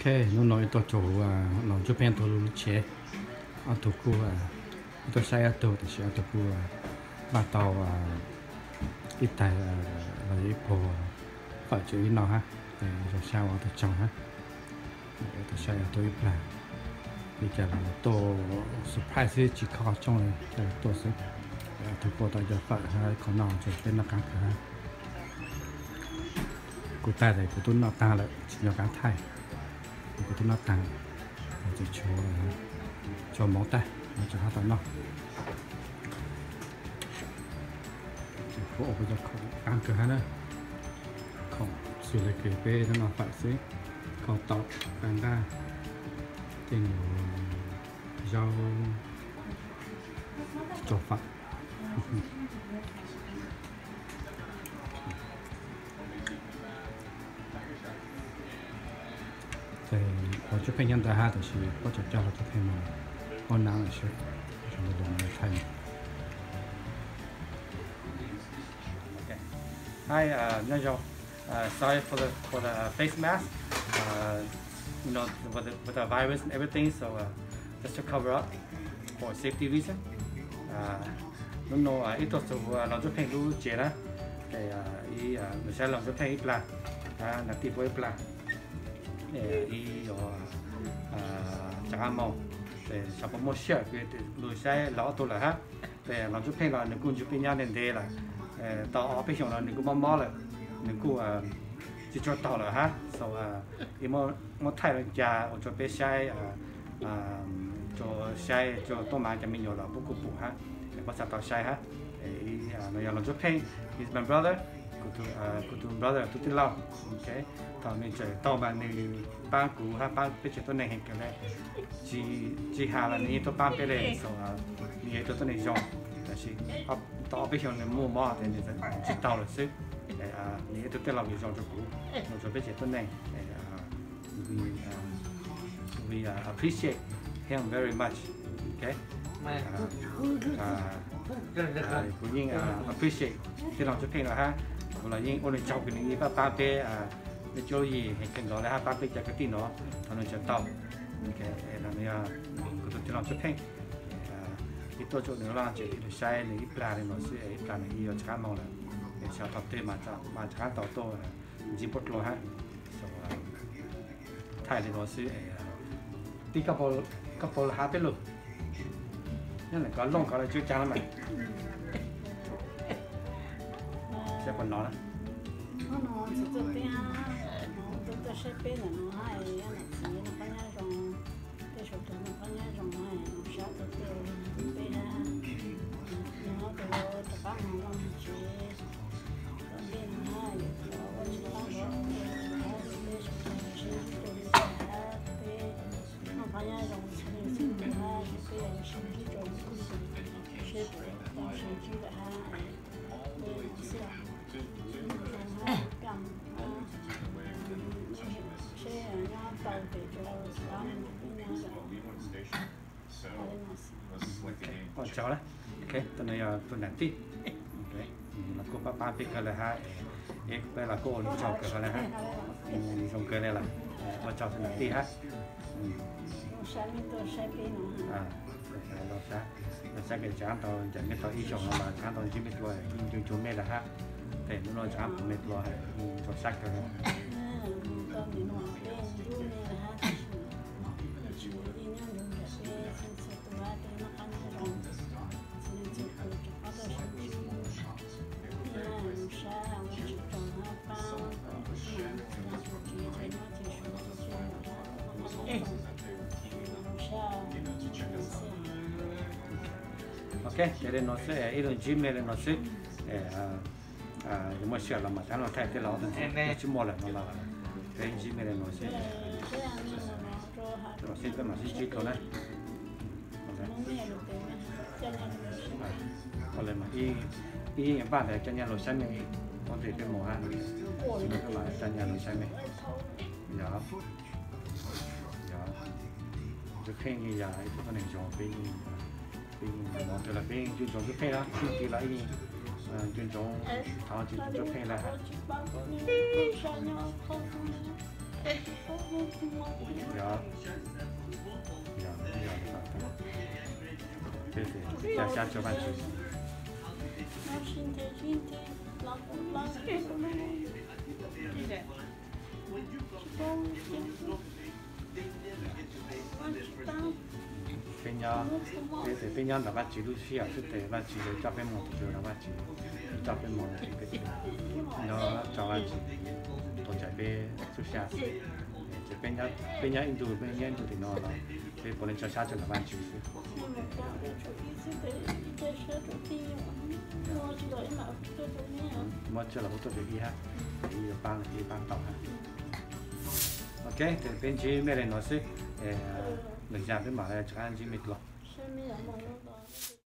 nó nói tôi chỗ nó giúp em tôi luôn chế ở tổ khu tôi sai ở tổ thì sẽ tổ khu bắt đầu ít tài là ít bộ phải chữ nó ha để rồi sao ở trong ha tôi sai ở tôi ít là bây giờ là tôi surprise chỉ có trong này là tôi sẽ tổ khu tôiจะphải hay còn nào cho bên nó cả ha cụ tài này của tôi nó ta lại chỉ là cái thay của tôi nó tăng rồi cho món tay cho nó tao nó bộ bây giờ không ăn cửa nữa không xử lý cái bê nó phải xí còn tàu ăn ra tình rau trộn phật thì ở chỗ bên nhân ta ha thì chỉ có cho là cho thêm mà con nào là sẽ cho nó được thay. Hi, Nigel. Sorry for the face mask. You know, with the virus and everything, so just to cover up for safety reason. No, no, it was to làm cho phèn lu chế đó. Thì mình sẽ làm cho phèn ít là, là tiếp với là. Chẳng hạn màu để sản phẩm một sợi cái lùi xe lõ tôi là ha để làm giúp phèn là những con giúp phèn nhau nên đây là tàu ở bên trong là những con mò là những con chỉ cho tàu là ha sau thì một thay là già ở chỗ bên xe cho xe cho tôi mang cho mình nhiều là bút cục ha để bắt tàu xe ha để nó làm giúp phèn is my brother của brother tôi tin lòng ok tàu mình chơi tàu mà mình ba cú ha ba bên chơi tôi này hình cái này chỉ hà là này tôi ba bên này sau này tôi này dùng là chỉ tàu bên trong này mua mỏ thì mình chỉ tàu là xí để này tôi tin lòng mình dùng cho cú nó cho bên chơi tôi này we appreciate him very much okay cũng như appreciate cái lòng cho phèn là ha là những ôn chọc cái này ba bé để cho gì hay cần đó là ba bé cho cái tin nó thằng nó cho tàu cái là này của tôi làm cho phèn cái tôi chỗ nữa là chỉ để sai này ít là nó sẽ ít là này nhiều chả mong là để cho tập tên mà chả tàu to là chỉ bớt lo ha thay thì nó sẽ tí couple hai bé luôn nên là có lông có là chưa chán lắm mày sẽ còn nó nó chỉ tôi bé tôi sẽ bé là nó hay là chỉ nó có nhá rong cái số tiền nó có nhá rong hay nó sẽ tôi bé là nó tôi bắt nó làm chỉ tôi bé nó hay tôi chỉ bắt nó nó có nhá rong chỉ nó hay cái là sinh cái rong sẽ tôi sẽ chỉ là hay cháu đấy, ok, tuần này tuần này tí, ok, là cô ba biết cái là hai, em đây là cô đi chọn cái là hai, trong cái này là bà chọn tuần này tí ha, nó sẽ cái chán tao chẳng cái tao ý chọn là chán tao chỉ biết rồi, nhưng chúng mẹ là ha, để nó nói chán tao mệt rồi, cho sắc rồi. Ok, thế nên nó sẽ iron gym này nó sẽ một sợi là mà nó thay cái lọ thì chỉ một lần nó là cái gym này nó sẽ cái mà chỉ thôi này còn lại mà y những bạn này cho nhà lối xanh này có thể cái màu ha chỉ có cái mà cho nhà lối xanh này đó cái khen như vậy cái này cho bên một là bên chuyên trồng cái đó thì lại chuyên trồng thảo chuyên trồng cái là 对对，下就饭去。bên nhau để bên nhau là bắt chỉ lúc xưa chứ để bắt chỉ cho bên một rồi là bắt chỉ cho bên một thì cái nó cho bắt chỉ tổ chức bên chút xa chỉ bên nhau Indo thì nó là cái bọn nó cho xa cho là bắt chỉ mà cho là hỗ trợ đi ha đi ban tàu ha ok thì bên chị mấy này nó sẽ mình ra bên mà là cho anh chị biết lo